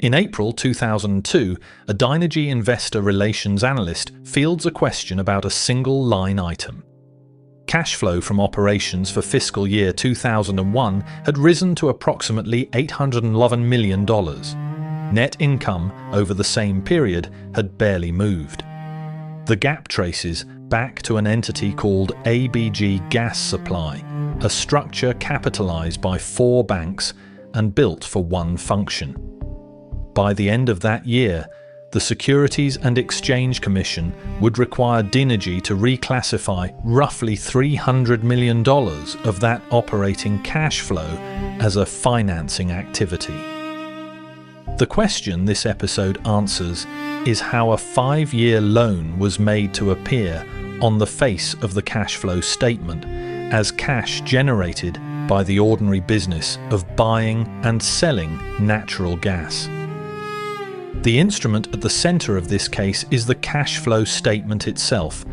In April 2002, a Dynegy investor relations analyst fields a question about a single line item. Cash flow from operations for fiscal year 2001 had risen to approximately $811 million. Net income over the same period had barely moved. The GAAP traces back to an entity called ABG Gas Supply, a structure capitalized by 4 banks and built for one function. By the end of that year, the Securities and Exchange Commission would require Dynegy to reclassify roughly $300 million of that operating cash flow as a financing activity. The question this episode answers is how a 5-year loan was made to appear on the face of the cash flow statement as cash generated by the ordinary business of buying and selling natural gas. The instrument at the center of this case is the cash flow statement itself,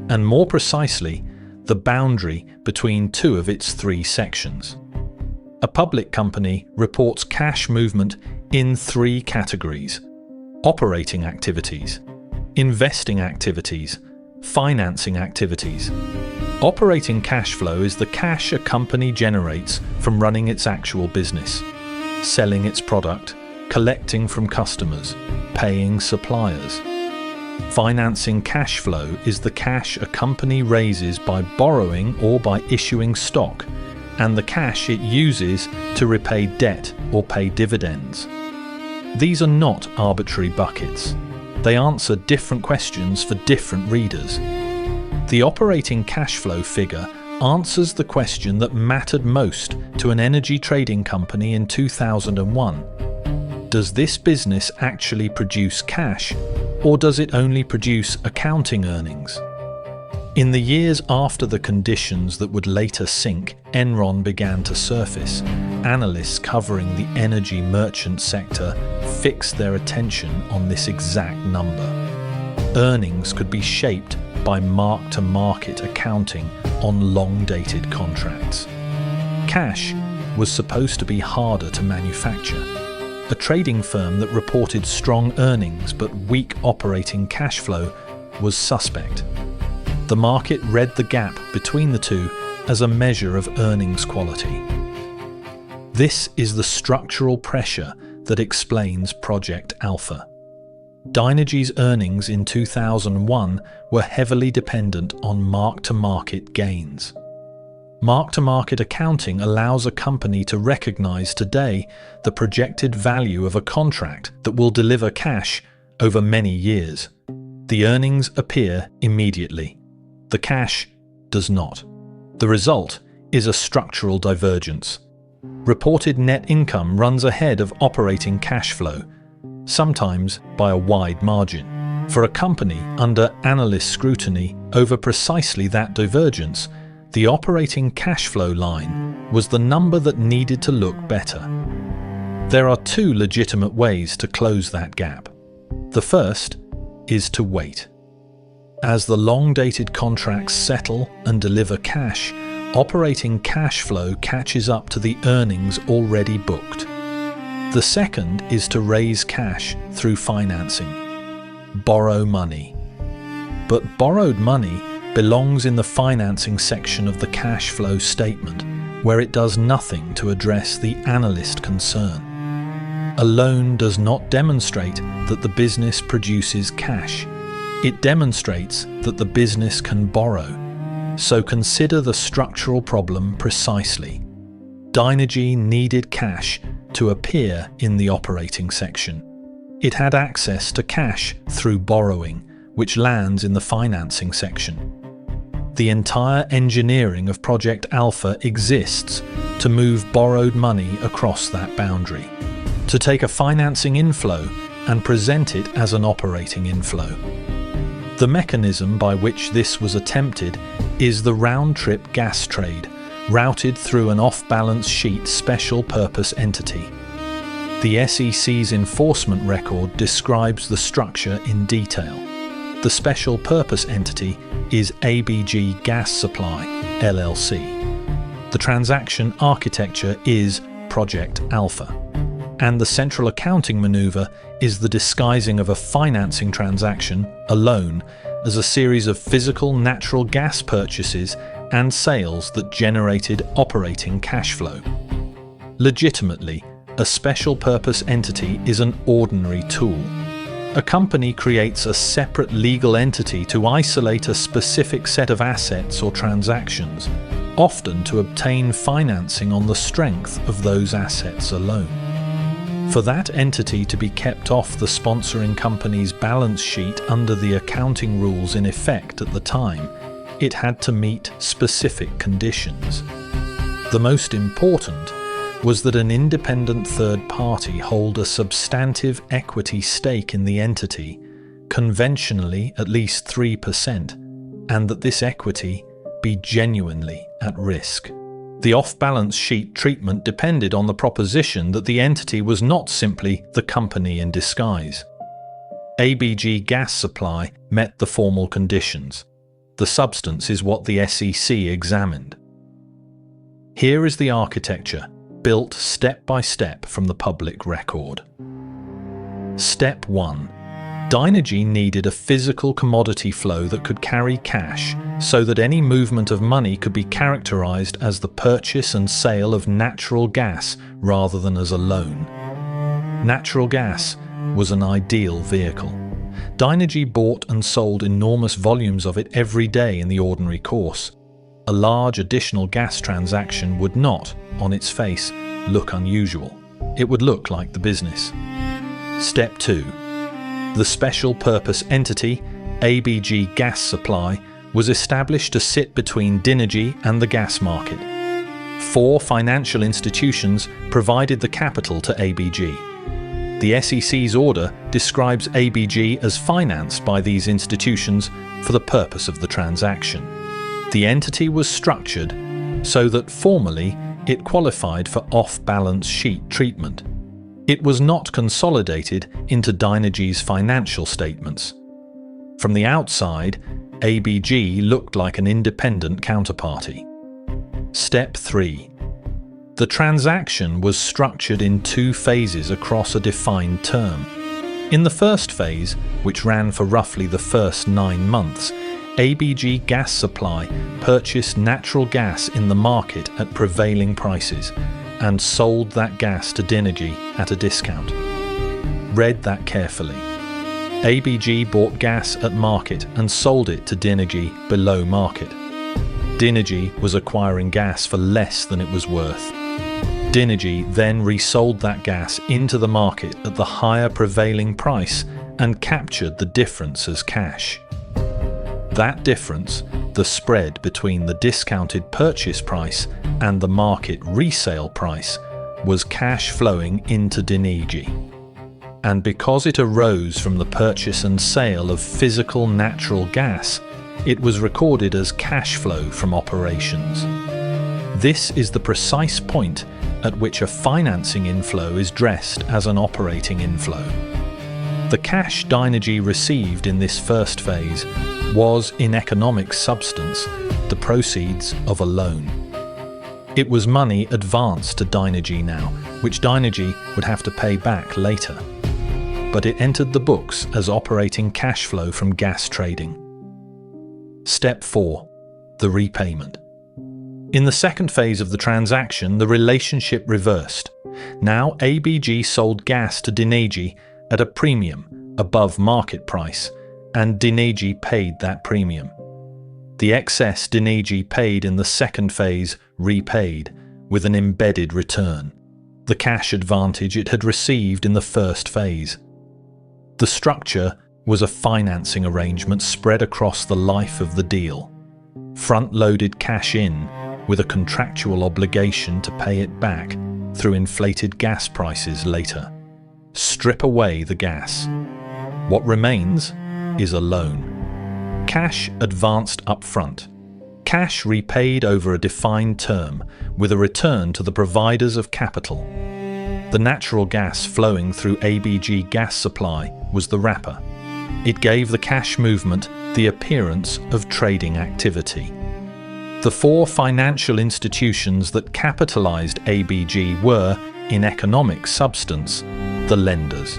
and more precisely, the boundary between 2 of its 3 sections. A public company reports cash movement in 3 categories: operating activities, investing activities, financing activities. Operating cash flow is the cash a company generates from running its actual business, selling its product, collecting from customers, paying suppliers. Financing cash flow is the cash a company raises by borrowing or by issuing stock, and the cash it uses to repay debt or pay dividends. These are not arbitrary buckets. They answer different questions for different readers. The operating cash flow figure answers the question that mattered most to an energy trading company in 2001. Does this business actually produce cash, or does it only produce accounting earnings? In the years after the conditions that would later sink Enron began to surface, analysts covering the energy merchant sector fixed their attention on this exact number. Earnings could be shaped by mark-to-market accounting on long-dated contracts. Cash was supposed to be harder to manufacture. A trading firm that reported strong earnings but weak operating cash flow was suspect. The market read the gap between the 2 as a measure of earnings quality. This is the structural pressure that explains Project Alpha. Dynegy's earnings in 2001 were heavily dependent on mark-to-market gains. Mark-to-market accounting allows a company to recognize today the projected value of a contract that will deliver cash over many years. The earnings appear immediately. The cash does not. The result is a structural divergence. Reported net income runs ahead of operating cash flow, sometimes by a wide margin. For a company under analyst scrutiny over precisely that divergence, the operating cash flow line was the number that needed to look better. There are 2 legitimate ways to close that gap. The first is to wait. As the long-dated contracts settle and deliver cash, operating cash flow catches up to the earnings already booked. The second is to raise cash through financing. Borrow money. But borrowed money belongs in the financing section of the cash flow statement, where it does nothing to address the analyst concern. A loan does not demonstrate that the business produces cash. It demonstrates that the business can borrow. So consider the structural problem precisely. Dynegy needed cash to appear in the operating section. It had access to cash through borrowing, which lands in the financing section. The entire engineering of Project Alpha exists to move borrowed money across that boundary, to take a financing inflow and present it as an operating inflow. The mechanism by which this was attempted is the round-trip gas trade, routed through an off-balance sheet special purpose entity. The SEC's enforcement record describes the structure in detail. The special purpose entity is ABG Gas Supply, LLC. The transaction architecture is Project Alpha. And the central accounting maneuver is the disguising of a financing transaction, a loan, as a series of physical natural gas purchases and sales that generated operating cash flow. Legitimately, a special purpose entity is an ordinary tool. A company creates a separate legal entity to isolate a specific set of assets or transactions, often to obtain financing on the strength of those assets alone. For that entity to be kept off the sponsoring company's balance sheet under the accounting rules in effect at the time, it had to meet specific conditions. The most important was that an independent third party hold a substantive equity stake in the entity, conventionally at least 3%, and that this equity be genuinely at risk. The off-balance sheet treatment depended on the proposition that the entity was not simply the company in disguise. ABG Gas Supply met the formal conditions. The substance is what the SEC examined. Here is the architecture, built step by step from the public record. Step 1. Dynegy needed a physical commodity flow that could carry cash so that any movement of money could be characterized as the purchase and sale of natural gas rather than as a loan. Natural gas was an ideal vehicle. Dynegy bought and sold enormous volumes of it every day in the ordinary course. A large additional gas transaction would not, on its face, look unusual. It would look like the business. Step 2. The special purpose entity, ABG Gas Supply, was established to sit between Dynegy and the gas market. 4 financial institutions provided the capital to ABG. The SEC's order describes ABG as financed by these institutions for the purpose of the transaction. The entity was structured so that formally it qualified for off-balance sheet treatment. It was not consolidated into Dynegy's financial statements. From the outside, ABG looked like an independent counterparty. Step 3. The transaction was structured in 2 phases across a defined term. In the first phase, which ran for roughly the first 9 months, ABG Gas Supply purchased natural gas in the market at prevailing prices and sold that gas to Dynegy at a discount. Read that carefully. ABG bought gas at market and sold it to Dynegy below market. Dynegy was acquiring gas for less than it was worth. Dynegy then resold that gas into the market at the higher prevailing price and captured the difference as cash. That difference, the spread between the discounted purchase price and the market resale price, was cash flowing into Dynegy. And because it arose from the purchase and sale of physical natural gas, it was recorded as cash flow from operations. This is the precise point at which a financing inflow is dressed as an operating inflow. The cash Dynegy received in this first phase was, in economic substance, the proceeds of a loan. It was money advanced to Dynegy now, which Dynegy would have to pay back later. But it entered the books as operating cash flow from gas trading. Step 4. The repayment. In the second phase of the transaction, the relationship reversed. Now ABG sold gas to Dynegy at a premium above market price, and Dynegy paid that premium. The excess Dynegy paid in the second phase repaid with an embedded return, the cash advantage it had received in the first phase. The structure was a financing arrangement spread across the life of the deal. Front-loaded cash in with a contractual obligation to pay it back through inflated gas prices later. Strip away the gas. What remains is a loan. Cash advanced up front. Cash repaid over a defined term with a return to the providers of capital. The natural gas flowing through ABG Gas Supply was the wrapper. It gave the cash movement the appearance of trading activity. The 4 financial institutions that capitalized ABG were in economic substance, the lenders.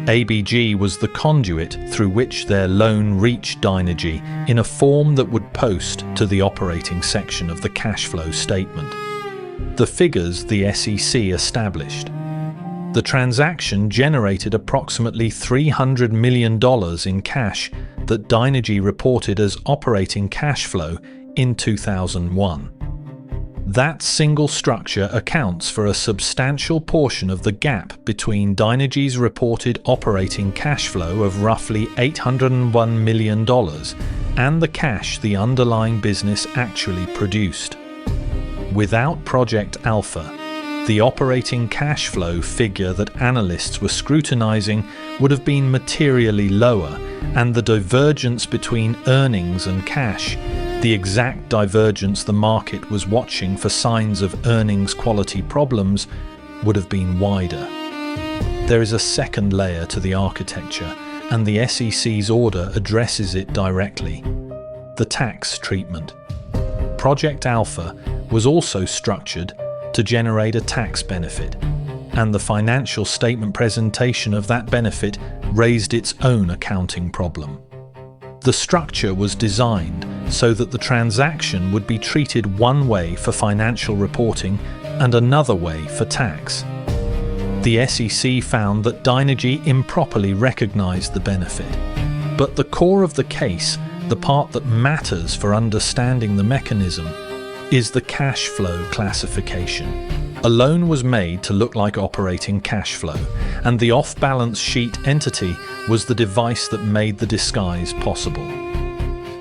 ABG was the conduit through which their loan reached Dynegy in a form that would post to the operating section of the cash flow statement. The figures the SEC established. The transaction generated approximately $300 million in cash that Dynegy reported as operating cash flow in 2001. That single structure accounts for a substantial portion of the gap between Dynegy's reported operating cash flow of roughly $801 million and the cash the underlying business actually produced. Without Project Alpha, the operating cash flow figure that analysts were scrutinizing would have been materially lower, and the divergence between earnings and cash, the exact divergence the market was watching for signs of earnings quality problems, would have been wider. There is a second layer to the architecture, and the SEC's order addresses it directly: the tax treatment. Project Alpha was also structured to generate a tax benefit, and the financial statement presentation of that benefit raised its own accounting problem. The structure was designed so that the transaction would be treated one way for financial reporting and another way for tax. The SEC found that Dynegy improperly recognized the benefit, but the core of the case, the part that matters for understanding the mechanism, is the cash flow classification. A loan was made to look like operating cash flow, and the off-balance sheet entity was the device that made the disguise possible.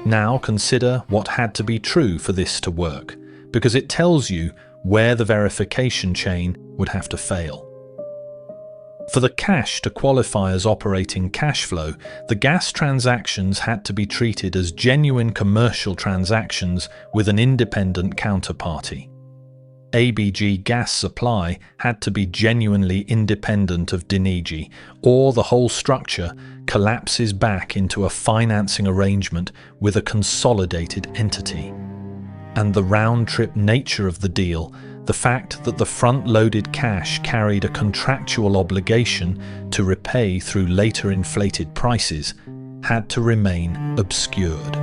Now consider what had to be true for this to work, because it tells you where the verification chain would have to fail. For the cash to qualify as operating cash flow, the gas transactions had to be treated as genuine commercial transactions with an independent counterparty. ABG Gas Supply had to be genuinely independent of Dynegy, or the whole structure collapses back into a financing arrangement with a consolidated entity. And the round-trip nature of the deal, the fact that the front-loaded cash carried a contractual obligation to repay through later inflated prices, had to remain obscured.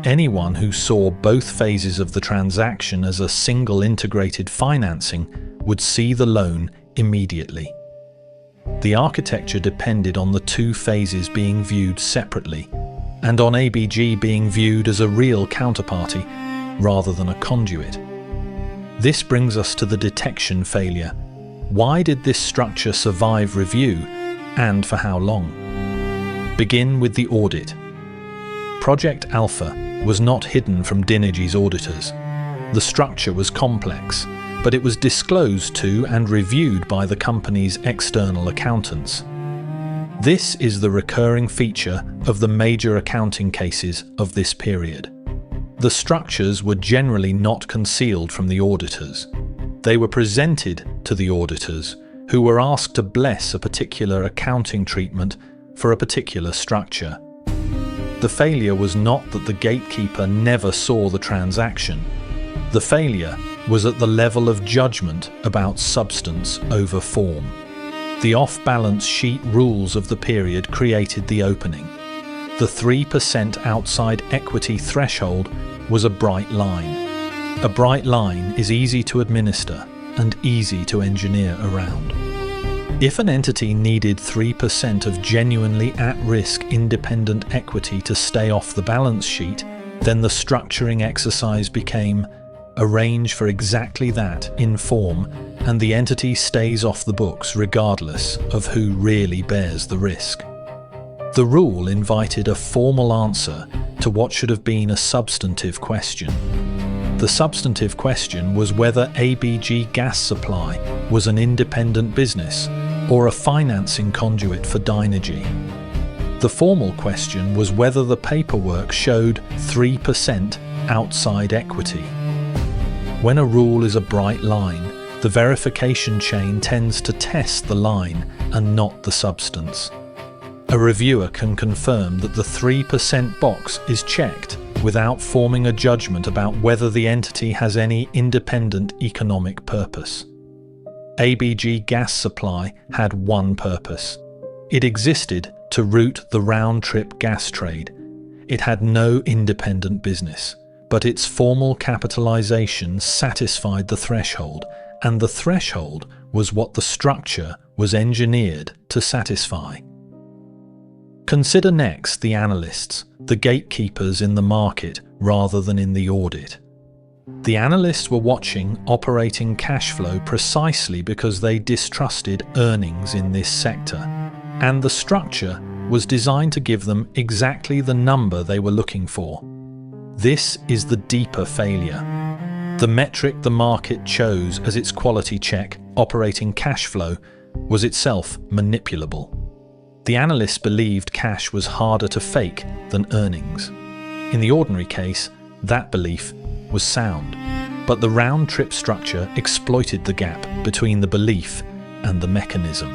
Anyone who saw both phases of the transaction as a single integrated financing would see the loan immediately. The architecture depended on the two phases being viewed separately, and on ABG being viewed as a real counterparty rather than a conduit. This brings us to the detection failure. Why did this structure survive review, and for how long? Begin with the audit. Project Alpha was not hidden from Dynegy's auditors. The structure was complex, but it was disclosed to and reviewed by the company's external accountants. This is the recurring feature of the major accounting cases of this period. The structures were generally not concealed from the auditors. They were presented to the auditors, who were asked to bless a particular accounting treatment for a particular structure. The failure was not that the gatekeeper never saw the transaction. The failure was at the level of judgment about substance over form. The off-balance sheet rules of the period created the opening. The 3% outside equity threshold was a bright line. A bright line is easy to administer and easy to engineer around. If an entity needed 3% of genuinely at-risk independent equity to stay off the balance sheet, then the structuring exercise became arrange for exactly that in form, and the entity stays off the books regardless of who really bears the risk. The rule invited a formal answer to what should have been a substantive question. The substantive question was whether ABG Gas Supply was an independent business or a financing conduit for Dynegy. The formal question was whether the paperwork showed 3% outside equity. When a rule is a bright line, the verification chain tends to test the line and not the substance. A reviewer can confirm that the 3% box is checked without forming a judgment about whether the entity has any independent economic purpose. ABG Gas Supply had one purpose. It existed to route the round-trip gas trade. It had no independent business, but its formal capitalization satisfied the threshold, and the threshold was what the structure was engineered to satisfy. Consider next the analysts, the gatekeepers in the market rather than in the audit. The analysts were watching operating cash flow precisely because they distrusted earnings in this sector, and the structure was designed to give them exactly the number they were looking for. This is the deeper failure. The metric the market chose as its quality check, operating cash flow, was itself manipulable. The analysts believed cash was harder to fake than earnings. In the ordinary case, that belief was sound, but the round-trip structure exploited the gap between the belief and the mechanism.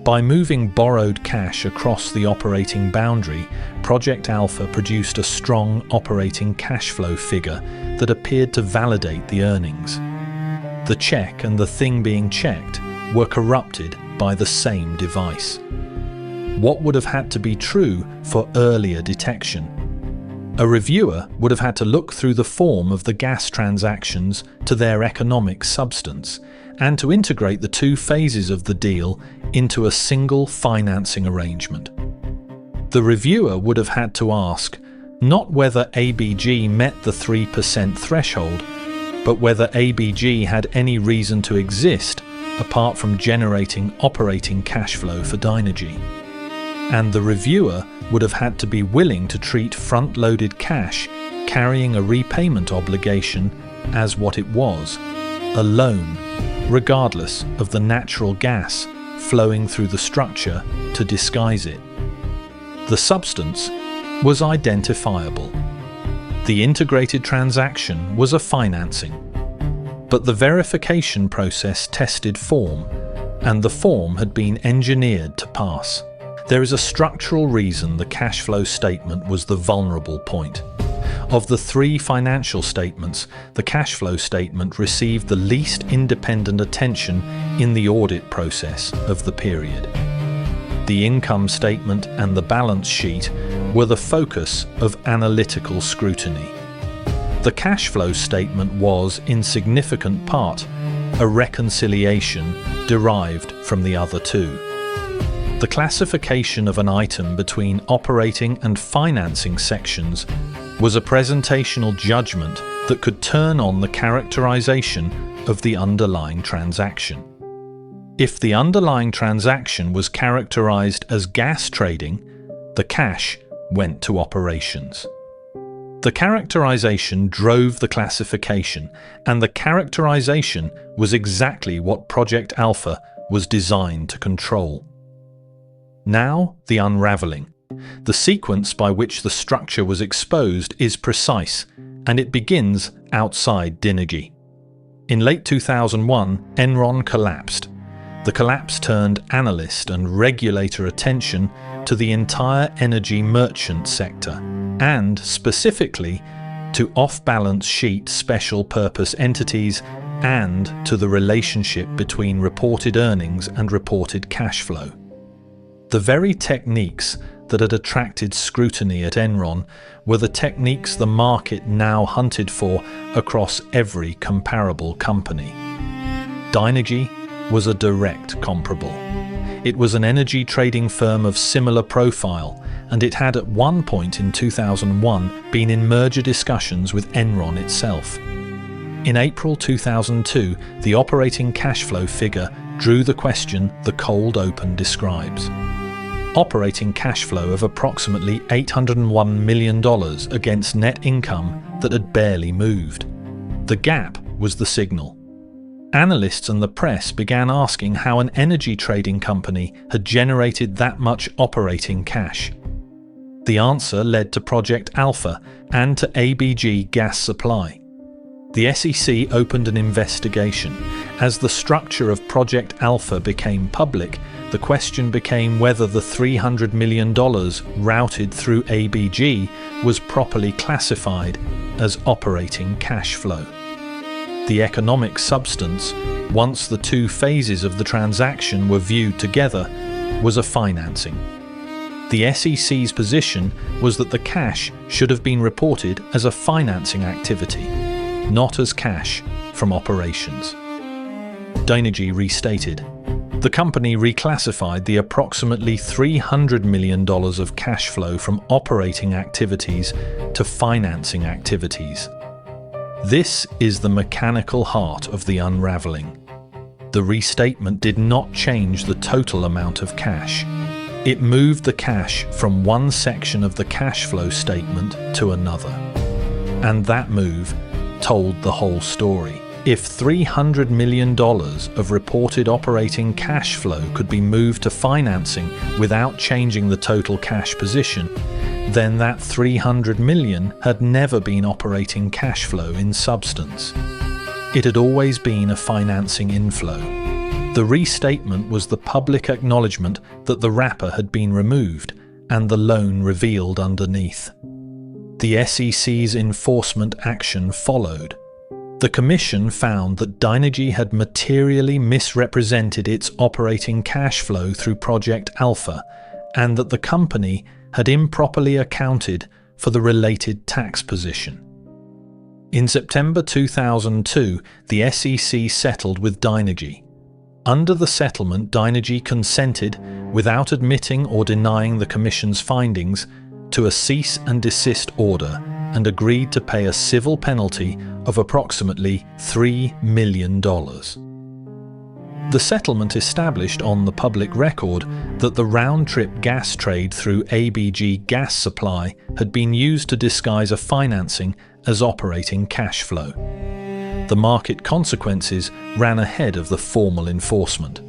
By moving borrowed cash across the operating boundary, Project Alpha produced a strong operating cash flow figure that appeared to validate the earnings. The check and the thing being checked were corrupted by the same device. What would have had to be true for earlier detection? A reviewer would have had to look through the form of the gas transactions to their economic substance, and to integrate the two phases of the deal into a single financing arrangement. The reviewer would have had to ask not whether ABG met the 3% threshold, but whether ABG had any reason to exist apart from generating operating cash flow for Dynegy. And the reviewer would have had to be willing to treat front-loaded cash carrying a repayment obligation as what it was, a loan, regardless of the natural gas flowing through the structure to disguise it. The substance was identifiable. The integrated transaction was a financing. But the verification process tested form, and the form had been engineered to pass. There is a structural reason the cash flow statement was the vulnerable point. Of the three financial statements, the cash flow statement received the least independent attention in the audit process of the period. The income statement and the balance sheet were the focus of analytical scrutiny. The cash flow statement was, in significant part, a reconciliation derived from the other two. The classification of an item between operating and financing sections was a presentational judgment that could turn on the characterization of the underlying transaction. If the underlying transaction was characterized as gas trading, the cash went to operations. The characterization drove the classification, and the characterization was exactly what Project Alpha was designed to control. Now, the unraveling. The sequence by which the structure was exposed is precise, and it begins outside Dynegy. In late 2001, Enron collapsed. The collapse turned analyst and regulator attention to the entire energy merchant sector, and specifically to off-balance sheet special purpose entities and to the relationship between reported earnings and reported cash flow. The very techniques that had attracted scrutiny at Enron were the techniques the market now hunted for across every comparable company. Dynegy was a direct comparable. It was an energy trading firm of similar profile, and it had at one point in 2001 been in merger discussions with Enron itself. In April 2002, the operating cash flow figure drew the question the cold open describes. Operating cash flow of approximately $801 million against net income that had barely moved. The gap was the signal. Analysts and the press began asking how an energy trading company had generated that much operating cash. The answer led to Project Alpha and to ABG Gas Supply. The SEC opened an investigation. As the structure of Project Alpha became public, the question became whether the $300 million routed through ABG was properly classified as operating cash flow. The economic substance, once the two phases of the transaction were viewed together, was a financing. The SEC's position was that the cash should have been reported as a financing activity, not as cash from operations. Dynegy restated. The company reclassified the approximately $300 million of cash flow from operating activities to financing activities. This is the mechanical heart of the unraveling. The restatement did not change the total amount of cash. It moved the cash from one section of the cash flow statement to another. And that move told the whole story. If $300 million of reported operating cash flow could be moved to financing without changing the total cash position, then that $300 million had never been operating cash flow in substance. It had always been a financing inflow. The restatement was the public acknowledgement that the wrapper had been removed and the loan revealed underneath. The SEC's enforcement action followed. The Commission found that Dynegy had materially misrepresented its operating cash flow through Project Alpha and that the company had improperly accounted for the related tax position. In September 2002, the SEC settled with Dynegy. Under the settlement, Dynegy consented, without admitting or denying the Commission's findings, to a cease and desist order and agreed to pay a civil penalty of approximately $3 million. The settlement established on the public record that the round-trip gas trade through ABG Gas Supply had been used to disguise a financing as operating cash flow. The market consequences ran ahead of the formal enforcement.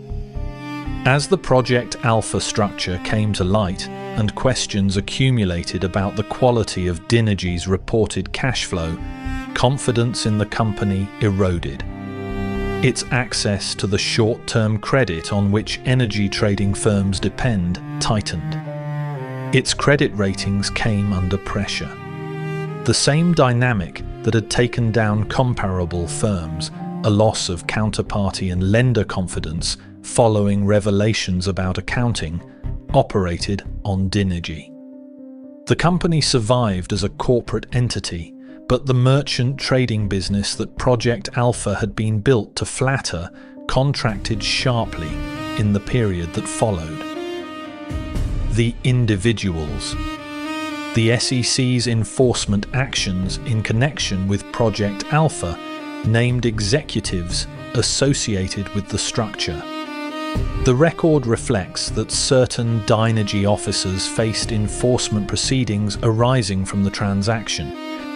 As the Project Alpha structure came to light and questions accumulated about the quality of Dynegy's reported cash flow, confidence in the company eroded. Its access to the short-term credit on which energy trading firms depend tightened. Its credit ratings came under pressure. The same dynamic that had taken down comparable firms, a loss of counterparty and lender confidence following revelations about accounting, operated on Dynegy. The company survived as a corporate entity, but the merchant trading business that Project Alpha had been built to flatter contracted sharply in the period that followed. The individuals. The SEC's enforcement actions in connection with Project Alpha named executives associated with the structure. The record reflects that certain Dynegy officers faced enforcement proceedings arising from the transaction.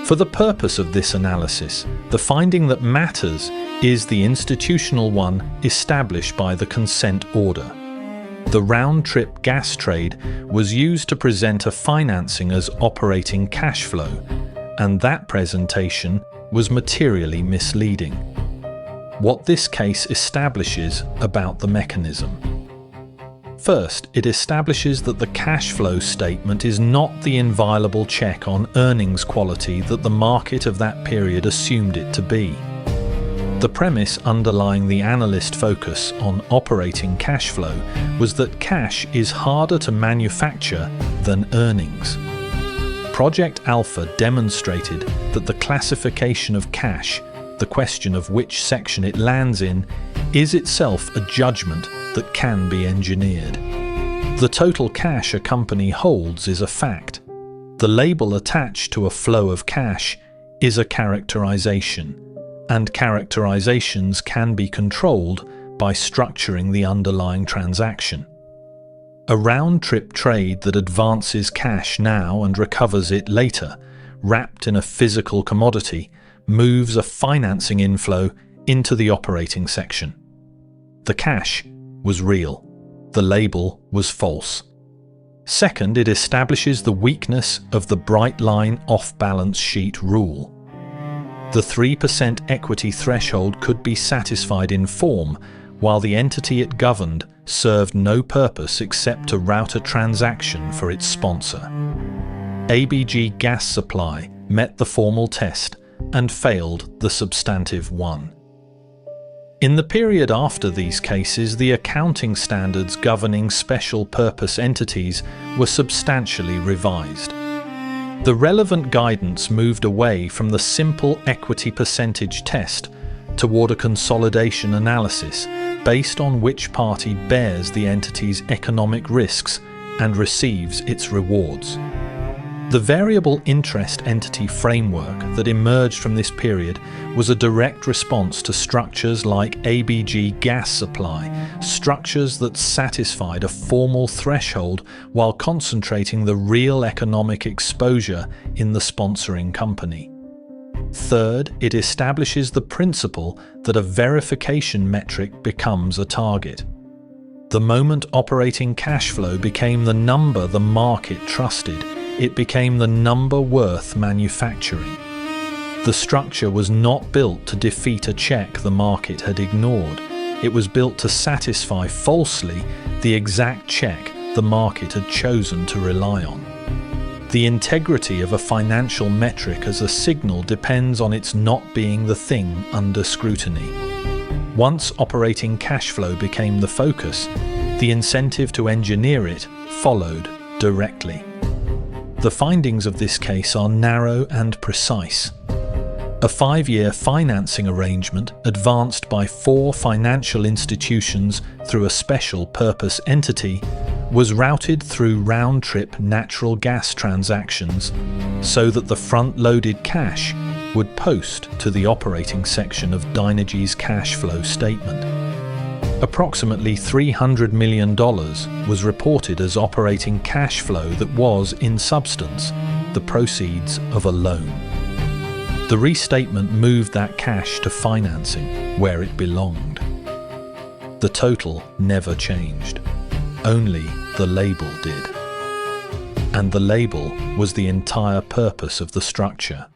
For the purpose of this analysis, the finding that matters is the institutional one established by the consent order. The round-trip gas trade was used to present a financing as operating cash flow, and that presentation was materially misleading. What this case establishes about the mechanism. First, it establishes that the cash flow statement is not the inviolable check on earnings quality that the market of that period assumed it to be. The premise underlying the analyst focus on operating cash flow was that cash is harder to manufacture than earnings. Project Alpha demonstrated that the classification of cash, the question of which section it lands in, is itself a judgment that can be engineered. The total cash a company holds is a fact. The label attached to a flow of cash is a characterization, and characterizations can be controlled by structuring the underlying transaction. A round-trip trade that advances cash now and recovers it later, wrapped in a physical commodity, moves a financing inflow into the operating section. The cash was real. The label was false. Second, it establishes the weakness of the bright line off-balance sheet rule. The 3% equity threshold could be satisfied in form, while the entity it governed served no purpose except to route a transaction for its sponsor. ABG Gas Supply met the formal test and failed the substantive one. In the period after these cases, the accounting standards governing special purpose entities were substantially revised. The relevant guidance moved away from the simple equity percentage test toward a consolidation analysis based on which party bears the entity's economic risks and receives its rewards. The variable interest entity framework that emerged from this period was a direct response to structures like ABG Gas Supply, structures that satisfied a formal threshold while concentrating the real economic exposure in the sponsoring company. Third, it establishes the principle that a verification metric becomes a target. The moment operating cash flow became the number the market trusted, it became the number worth manufacturing. The structure was not built to defeat a check the market had ignored. It was built to satisfy falsely the exact check the market had chosen to rely on. The integrity of a financial metric as a signal depends on its not being the thing under scrutiny. Once operating cash flow became the focus, the incentive to engineer it followed directly. The findings of this case are narrow and precise. A 5-year financing arrangement advanced by 4 financial institutions through a special purpose entity was routed through round-trip natural gas transactions so that the front-loaded cash would post to the operating section of Dynegy's cash flow statement. Approximately $300 million was reported as operating cash flow that was, in substance, the proceeds of a loan. The restatement moved that cash to financing, where it belonged. The total never changed. Only the label did. And the label was the entire purpose of the structure.